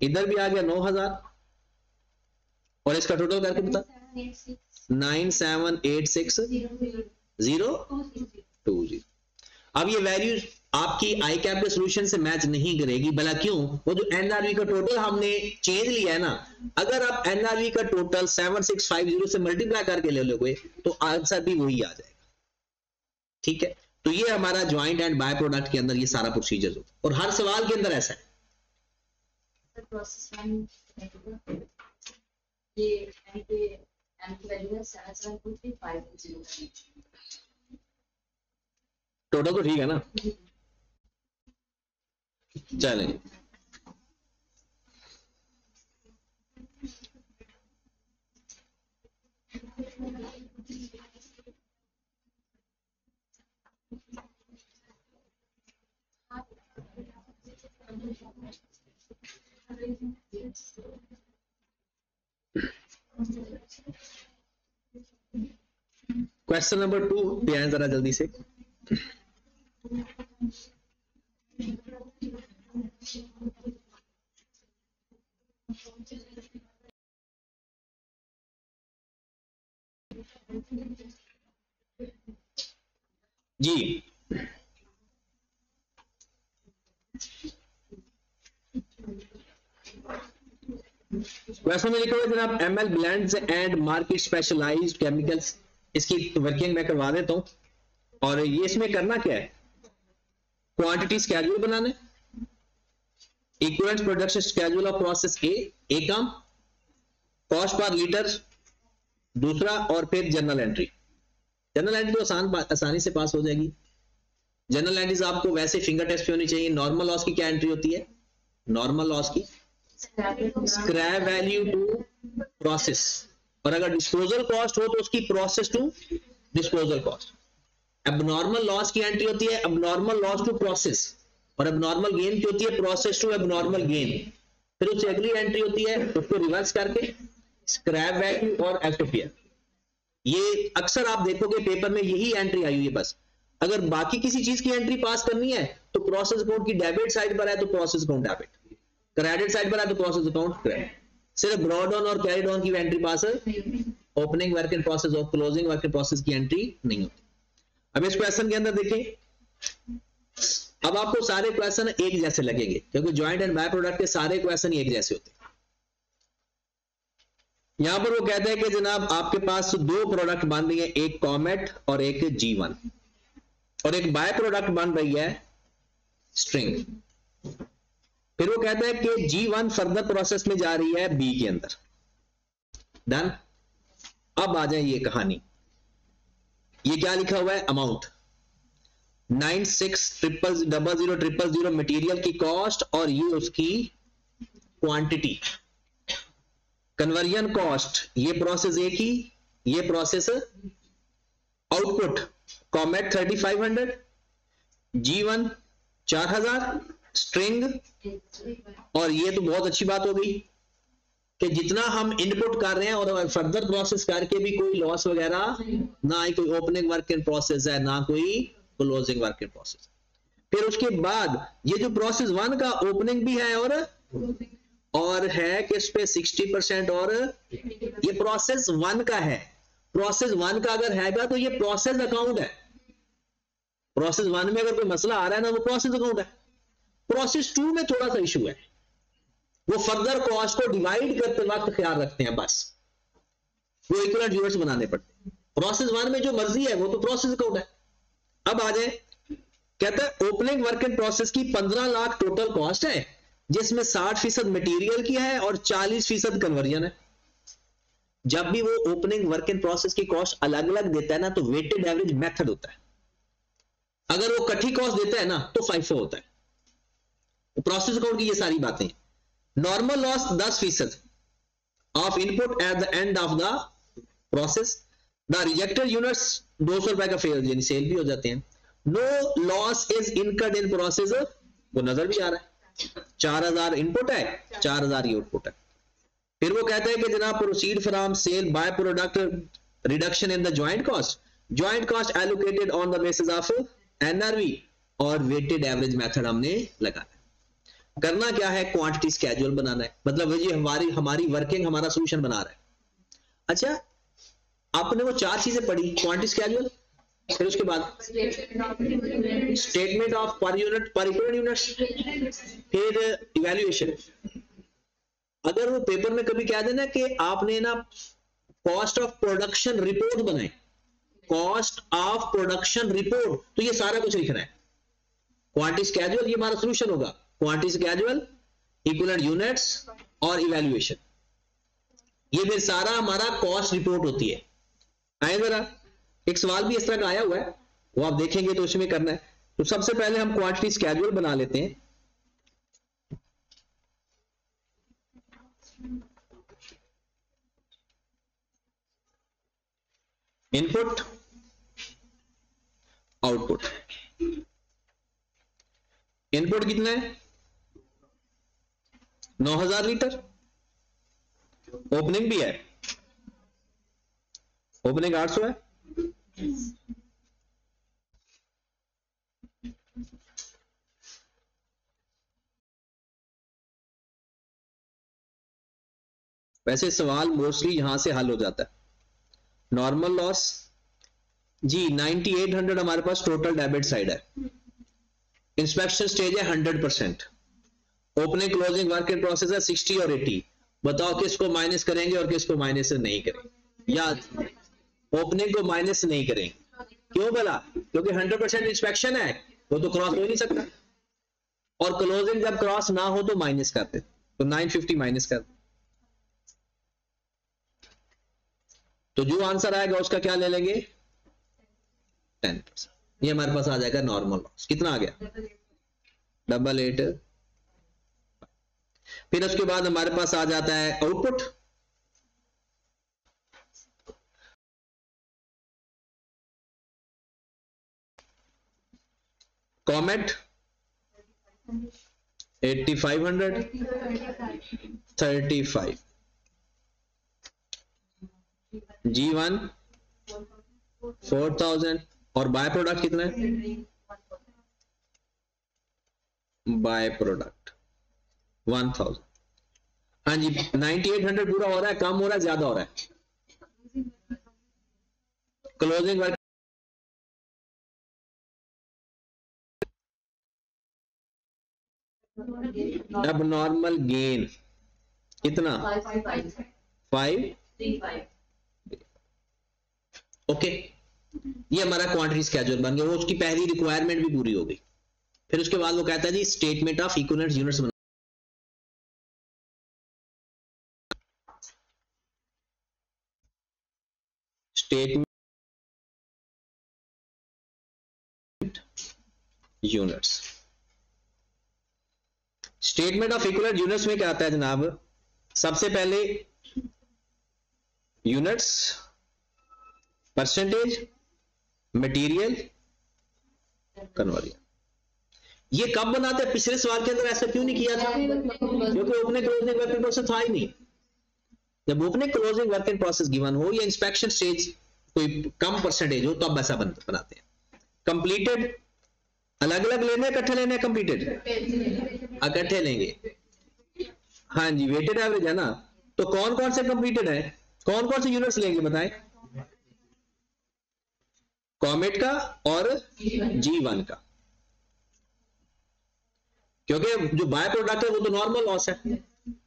इधर भी आ गया 9000, और इसका टोटल करके बता 9786,020। अब ये वैल्यू आपकी आई कैप के सोल्यूशन से मैच नहीं करेगी, भला क्यों? वो जो एनआरवी का टोटल हमने चेंज लिया है ना, अगर आप एनआरवी का टोटल 7650 से मल्टीप्लाई करके ले लोगे तो आंसर भी वही आ जाएगा। ठीक है, तो ये हमारा ज्वाइंट एंड बाय प्रोडक्ट के अंदर ये सारा प्रोसीजर होता है, और हर सवाल के अंदर ऐसा है। टोटल तो ठीक है ना, चलें। क्वेश्चन नंबर 2 पे आए जरा जल्दी से। जी, क्वेश्चन में लिखा हुआ जनाब, ML blends and market specialised chemicals, इसकी वर्किंग मैं करवा देता हूं। और ये इसमें करना क्या है, क्वांटिटी स्केड्यूल बनाना है, equivalent production schedule of process ए, एक काम, कॉस्ट पर लीटर दूसरा, और फिर जर्नल एंट्री। जर्नल एंट्री तो आसानी से पास हो जाएगी। जर्नल एंट्रीज आपको वैसे फिंगर टेस्ट पे होनी चाहिए। नॉर्मल लॉस की क्या एंट्री होती है, नॉर्मल लॉस की स्क्रैप वैल्यू टू प्रोसेस, और अगर डिस्पोजल कॉस्ट हो तो उसकी process to disposal cost. Abnormal loss की एंट्री होती है एबनॉर्मल लॉस टू प्रोसेस, और एबनॉर्मल गेन की होती है प्रोसेस टू एबनॉर्मल गेन। फिर उससे अगली एंट्री होती है उसको रिवर्स करके स्क्रैप वैल्यू और एफटीपीआर। ये अक्सर आप देखोगे पेपर में यही एंट्री आई हुई है बस। अगर बाकी किसी चीज की एंट्री पास करनी है तो प्रोसेस अकाउंट की डेबिट साइड पर है तो process account debit, credit side पर है तो प्रोसेस अकाउंट क्रेडिट। सिर्फ ब्रॉड ऑन और कैरिड ऑन की एंट्री पास है, ओपनिंग वर्क इन प्रोसेस और क्लोजिंग वर्क इन प्रोसेस की एंट्री नहीं होती। अब इस क्वेश्चन के अंदर देखें, अब आपको सारे क्वेश्चन एक जैसे लगेंगे क्योंकि ज्वाइंट एंड बाय प्रोडक्ट के सारे क्वेश्चन एक जैसे होते हैं। यहां पर वो कहते हैं कि जनाब आपके पास दो प्रोडक्ट बन रही है, एक कॉमेट और एक G1, और एक बाय प्रोडक्ट बन रही है स्ट्रिंग। फिर वो कहता है कि G1 फर्दर प्रोसेस में जा रही है B के अंदर। डन। अब आ जाए ये कहानी, ये क्या लिखा हुआ है, अमाउंट 96000000 मटेरियल की कॉस्ट, और ये उसकी क्वांटिटी। कन्वर्जन कॉस्ट ये प्रोसेस ए की, ये process output comet 3500, G1 4000, string. और ये तो बहुत अच्छी बात हो गई कि जितना हम इनपुट कर रहे हैं और फर्दर प्रोसेस करके भी कोई लॉस वगैरह ना ही, कोई ओपनिंग वर्क इन प्रोसेस है ना कोई क्लोजिंग वर्क इन प्रोसेस। फिर उसके बाद ये जो प्रोसेस 1 का ओपनिंग भी है और है कि इस पे 60% और ये प्रोसेस 1 का है। प्रोसेस 1 का अगर हैगा तो ये प्रोसेस अकाउंट है। प्रोसेस 1 में अगर कोई मसला आ रहा है ना, वो प्रोसेस अकाउंट है। प्रोसेस 2 में थोड़ा सा इशू है, वो फर्दर कॉस्ट को डिवाइड करते वक्त ख्याल रखते हैं, बस वो इक्विवेलेंट यूनिट्स बनाने पड़ते हैं। प्रोसेस 1 में जो मर्जी है वो तो प्रोसेस अकाउंट है। अब आ जाए, कहता है ओपनिंग वर्क इन प्रोसेस की 15 लाख टोटल कॉस्ट है, जिसमें 60% मटेरियल की है और 40% कन्वर्जन है। जब भी वो ओपनिंग वर्क इन प्रोसेस की कॉस्ट अलग अलग देता है ना, तो वेटेड एवरेज मेथड होता है। अगर वो इकट्ठी कॉस्ट देता है ना, तो FIFO होता है। प्रोसेस अकाउंट की ये सारी बातें। Normal loss 10% of input eight the end of the process. The rejected units 200 रुपए का फेल यानी सेल भी हो जाते हैं। No loss is incurred in process, वो नजर भी आ रहा है। 4000 इनपुट है, 4000 ही आउटपुट है। फिर वो कहता है कि जनाब proceed from sale by product reduction in the joint cost allocated on the basis of NRV और वेटेड एवरेज मेथड हमने लगाना। करना क्या है, क्वांटिटी स्केड्यूल बनाना है। मतलब जी हमारी वर्किंग हमारा सोल्यूशन बना रहा है। अच्छा, आपने वो 4 चीजें पढ़ी, क्वांटिटी स्केड्यूल, फिर उसके बाद स्टेटमेंट ऑफ पर यूनिट पर इक्वल यूनिट्स, फिर इवैल्यूएशन। अगर वो पेपर में कभी कह देना कि आपने ना कॉस्ट ऑफ प्रोडक्शन रिपोर्ट बनाए, कॉस्ट ऑफ प्रोडक्शन रिपोर्ट, तो ये सारा कुछ लिखना है। क्वांटिटी स्केड्यूल ये हमारा सॉल्यूशन होगा। क्वांटिटी स्केड्यूल, इक्विवेलेंट यूनिट्स और इवैल्यूएशन, ये फिर सारा हमारा कॉस्ट रिपोर्ट होती है। आए जरा, एक सवाल भी इस तरह का आया हुआ है, वो आप देखेंगे तो उसमें करना है। तो सबसे पहले हम क्वांटिटी स्केड्यूल बना लेते हैं। इनपुट आउटपुट, इनपुट कितना है 9000 लीटर, ओपनिंग भी है, ओपनिंग 800 है, वैसे सवाल मोस्टली यहां से हल हो जाता है। नॉर्मल लॉस जी 9800 हमारे पास टोटल डेबिट साइड है। इंस्पेक्शन स्टेज है 100%। Opening closing work in process है 60 और 80। बताओ किसको माइनस करेंगे और किसको माइनस नहीं करेंगे। याद, ओपनिंग को माइनस नहीं करेंगे। क्यों भला? क्योंकि 100% इंस्पेक्शन है, वो तो क्रॉस हो ही नहीं सकता। और क्लोजिंग जब क्रॉस ना हो तो माइनस करते, तो 950 माइनस कर। तो जो आंसर आएगा उसका क्या ले लेंगे 10%। ये हमारे पास आ जाएगा नॉर्मल लॉस। कितना आ गया 88। फिर उसके बाद हमारे पास आ जाता है आउटपुट। कॉमेट 8500 35, G1 4000 और बाय प्रोडक्ट कितना है? By product 1000। हाँ जी, 9800 पूरा हो रहा है, कम हो रहा है, ज्यादा हो रहा है? क्लोजिंग वर्क अब नॉर्मल गेन कितना 5। ओके, ये हमारा क्वांटिटी स्केड्यूल बन गया। वो उसकी पहली रिक्वायरमेंट भी पूरी हो गई। फिर उसके बाद वो कहता है जी स्टेटमेंट ऑफ इक्विवेलेंट यूनिट्स बना। Statement units, statement of equivalent units में क्या आता है जनाब? सबसे पहले यूनिट्स, परसेंटेज, मटेरियल, कन्वर्जन। ये कब बनाते हैं? पिछले सवाल के अंदर ऐसा क्यों नहीं किया था? क्योंकि opening closing work in process था ही नहीं। जब opening closing work in process given हो या इंस्पेक्शन स्टेज कोई कम परसेंटेज हो तब ऐसा बनाते हैं। कंप्लीटेड अलग अलग लेने, इकट्ठे लेने? कंप्लीटेड इकट्ठे लेंगे। हाँ जी, वेटेड एवरेज है ना, तो कौन कौन से कंप्लीटेड है, कौन कौन से यूनिट्स लेंगे बताएं? कॉमेट का और G1 का। क्योंकि जो बाय प्रोडक्ट है वो तो नॉर्मल लॉस है।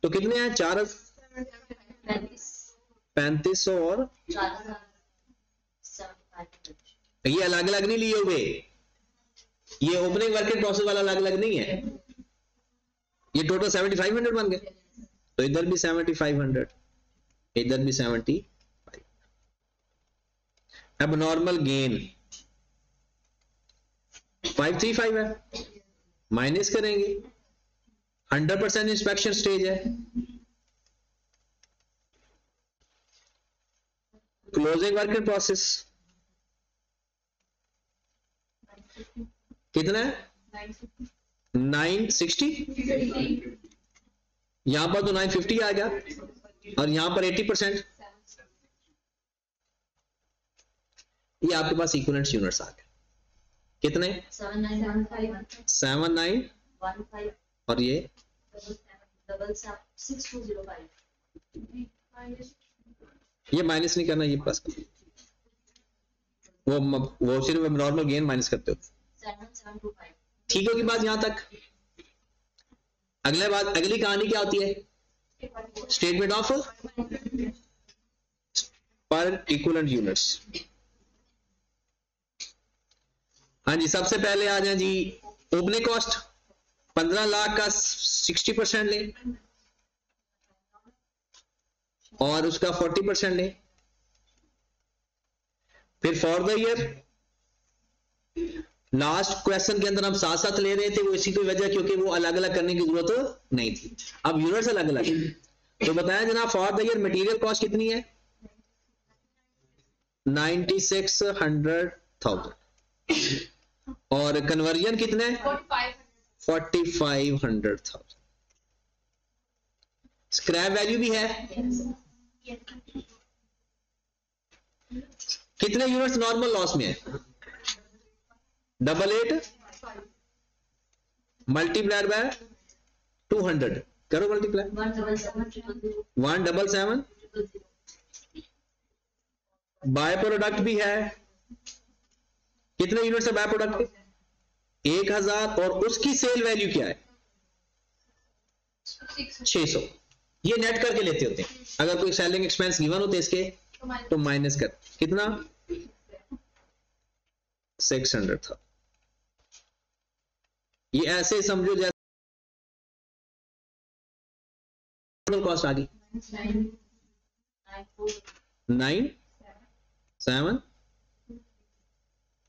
तो कितने हैं? 3500 और ये अलग अलग नहीं लिए हुए। ये ओपनिंग वर्क इन प्रोसेस वाला अलग अलग नहीं है, ये टोटल 7500 बन गए, तो इधर भी 7500, इधर भी 75। अब नॉर्मल गेन 535 है, माइनस करेंगे, 100% इंस्पेक्शन स्टेज है, क्लोजिंग वर्क इन प्रोसेस कितना है 960, यहां पर तो 950 आ गया, और यहां पर 80%, ये आपके पास इक्विवेलेंट यूनिट्स आ गए कितने 7915 और ये 6205। ये माइनस नहीं करना, ये प्लस करना, वो सिर्फ नॉर्मल गेन माइनस करते हो। 7725। ठीक होगी बात यहां तक। अगली कहानी क्या होती है, स्टेटमेंट ऑफ पर इक्विवेलेंट यूनिट्स। हाँ जी, सबसे पहले आ जाए जी ओपनिंग कॉस्ट 15 लाख का 60% ले और उसका 40% ले। फिर for the year, last question के अंदर हम साथ साथ ले रहे थे, वो इसी की वजह क्योंकि वो अलग अलग करने की जरूरत नहीं थी, अब यूनिट्स अलग अलग है। तो बताया जनाब for the year material cost कितनी है 96,100,000 और कन्वर्जन कितने 45,100,000। स्क्रैप वैल्यू भी है, कितने यूनिट्स नॉर्मल लॉस में है 88 मल्टीप्लाइड बाय 200, करो मल्टीप्लाई 177 बाय प्रोडक्ट भी है, कितने यूनिट्स है बाय प्रोडक्ट 1000 और उसकी सेल वैल्यू क्या है 600। ये नेट करके लेते होते हैं, अगर कोई सेलिंग एक्सपेंस गिवन होते इसके तो माइनस कर कितना 600 था। ये ऐसे समझो जैसे कॉस्ट आ गई 9 7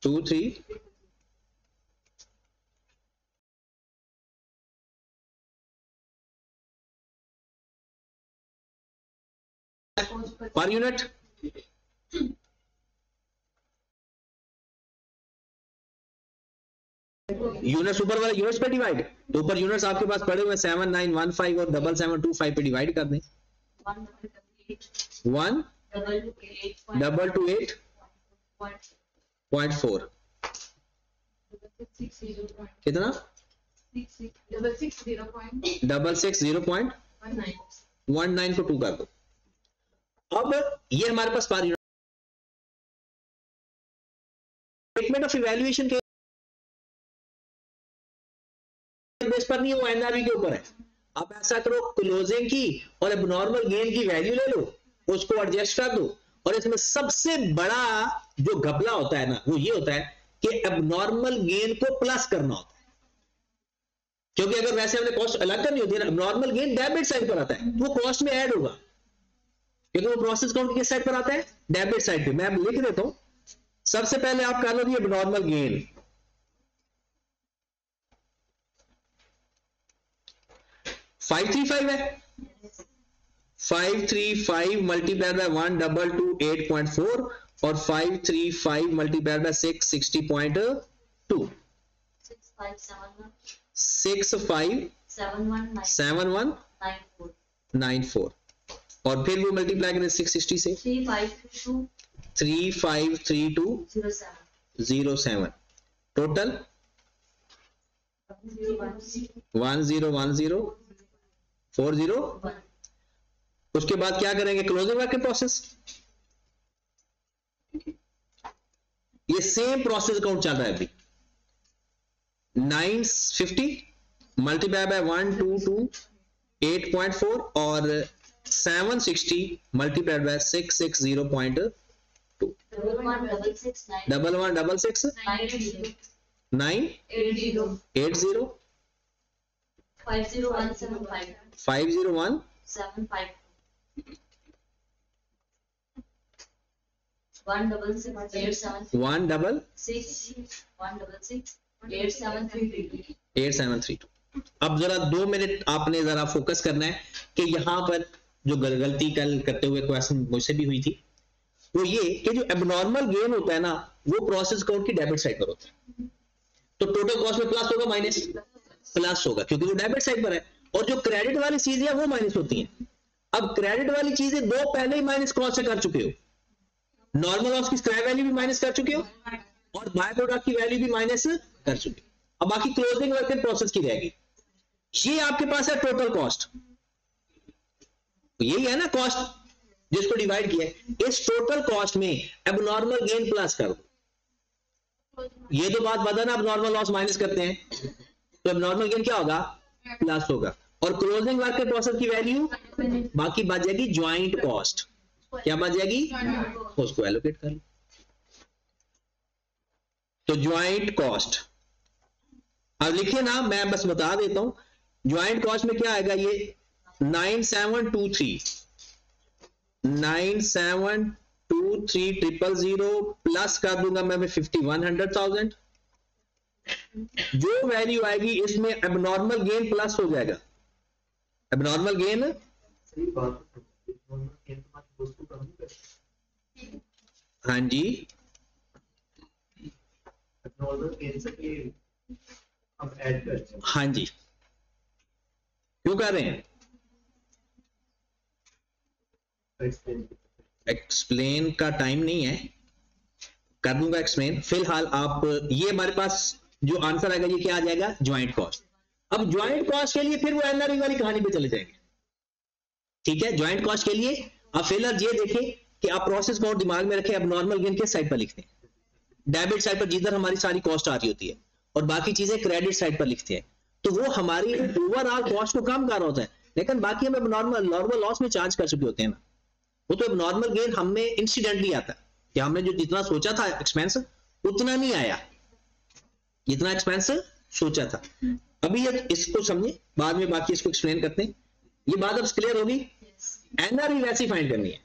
2 3 पर यूनिट। यूनिट्स ऊपर वाले यूनिट्स पे डिवाइड, तो ऊपर यूनिट्स आपके पास पड़े हुए 7915 और 7725 पे डिवाइड कर दें 1228.4 कितना 660.19 को 2 कर दो। अब ये हमारे पास per unit statement of evaluation के बेस पर नहीं है, वो एनआरवी के ऊपर है। आप ऐसा करो क्लोजिंग की और एबनॉर्मल गेन की वैल्यू ले लो, उसको एडजस्ट कर दो, और इसमें सबसे बड़ा जो घपला होता है ना वो ये होता है कि एबनॉर्मल गेन को प्लस करना होता है, क्योंकि अगर वैसे हमने कॉस्ट अलग करनी होती है ना, एबनॉर्मल गेन डेबिट साइड पर आता है, वो कॉस्ट में ऐड होगा क्योंकि वो प्रोसेस काउंट किस साइड पर आता है डेबिट साइड पे। मैं लिख देता हूं, सबसे पहले आप कर लो ये एबनॉर्मल गेन 535 है, 535 मल्टीप्लाइड बाय 1228.4 और 535 मल्टीप्लाइड बाय 660.2 657194 और फिर वो मल्टीप्लाई करें 660 से 353207 टोटल 101040। उसके बाद क्या करेंगे क्लोजिंग वर्क इन प्रोसेस, ये सेम प्रोसेस अकाउंट चल रहा है अभी 950 मल्टीप्लाई बाय 1228.4 और 760 मल्टीप्लाइड बाय 660.2 1166 980 50175 501 752 166 8732। अब जरा 2 मिनट आपने जरा फोकस करना है कि यहाँ पर जो गलती कल करते हुए क्वेश्चन मुझसे भी हुई थी वो ये कि जो एबनॉर्मल गेन होता है ना वो प्रोसेस अकाउंट की डेबिट साइड पर होता है। तो टोटल कॉस्ट में प्लस होगा माइनस प्लस होगा क्योंकि वो डेबिट साइड पर है, और जो क्रेडिट वाली चीजें हैं वो माइनस होती हैं। अब क्रेडिट वाली चीजें 2 पहले ही माइनस कॉस्ट से कर चुके हो, नॉर्मल लॉस की स्क्रैप वैल्यू भी माइनस कर चुके हो और बाय प्रोडक्ट की वैल्यू भी माइनस कर चुके हो। अब बाकी क्लोजिंग वर्क इन प्रोसेस की रहेगी। ये आपके पास है टोटल कॉस्ट, यही है ना कॉस्ट जिसको डिवाइड किया है। इस टोटल कॉस्ट में एबनॉर्मल गेन प्लस कर दो, ये तो बात बता ना, एबनॉर्मल लॉस माइनस करते हैं तो एबनॉर्मल गेन क्या होगा प्लस होगा, और क्लोजिंग वर्क इन प्रोसेस की वैल्यू बाकी बच जाएगी ज्वाइंट कॉस्ट। क्या बच जाएगी, उसको एलोकेट कर लो। तो ज्वाइंट कॉस्ट अब लिखिए ना, मैं बस बता देता हूं ज्वाइंट कॉस्ट में क्या आएगा, ये 9723 प्लस कर दूंगा मैं 5100,000। जो वैल्यू आएगी इसमें एबनॉर्मल गेन प्लस हो जाएगा। एबनॉर्मल गेन हाँ जी, हाँ जी, क्यों कर रहे हैं, एक्सप्लेन का टाइम नहीं है, कर दूंगा एक्सप्लेन। फिलहाल आप ये हमारे पास जो आंसर आएगा ये क्या आ जाएगा, ज्वाइंट कॉस्ट। अब ज्वाइंट कॉस्ट के लिए फिर वो एनआरई वाली कहानी पे चले जाएंगे। ठीक है, ज्वाइंट कॉस्ट के लिए आप फिलहाल ये देखें कि आप प्रोसेस अकाउंट दिमाग में रखें, अब नॉर्मल गेन किस साइड पर लिखते हैं, डेबिट साइड पर जिधर हमारी सारी कॉस्ट आ रही होती है, और बाकी चीजें क्रेडिट साइड पर लिखते हैं। तो वो हमारी ओवरऑल कॉस्ट को कम कर रहा होता है, लेकिन बाकी हम नॉर्मल लॉस में चार्ज कर चुके होते हैं ना। वो तो नॉर्मल गेन हमें इंसिडेंटली आता है कि हमने जो जितना सोचा था एक्सपेंस उतना नहीं आया, जितना एक्सपेंस सोचा था। अभी ये इसको समझे, बाद में बाकी इसको एक्सप्लेन करते हैं। ये बात अब क्लियर होगी। एनआरई वैसी फाइंड करनी है,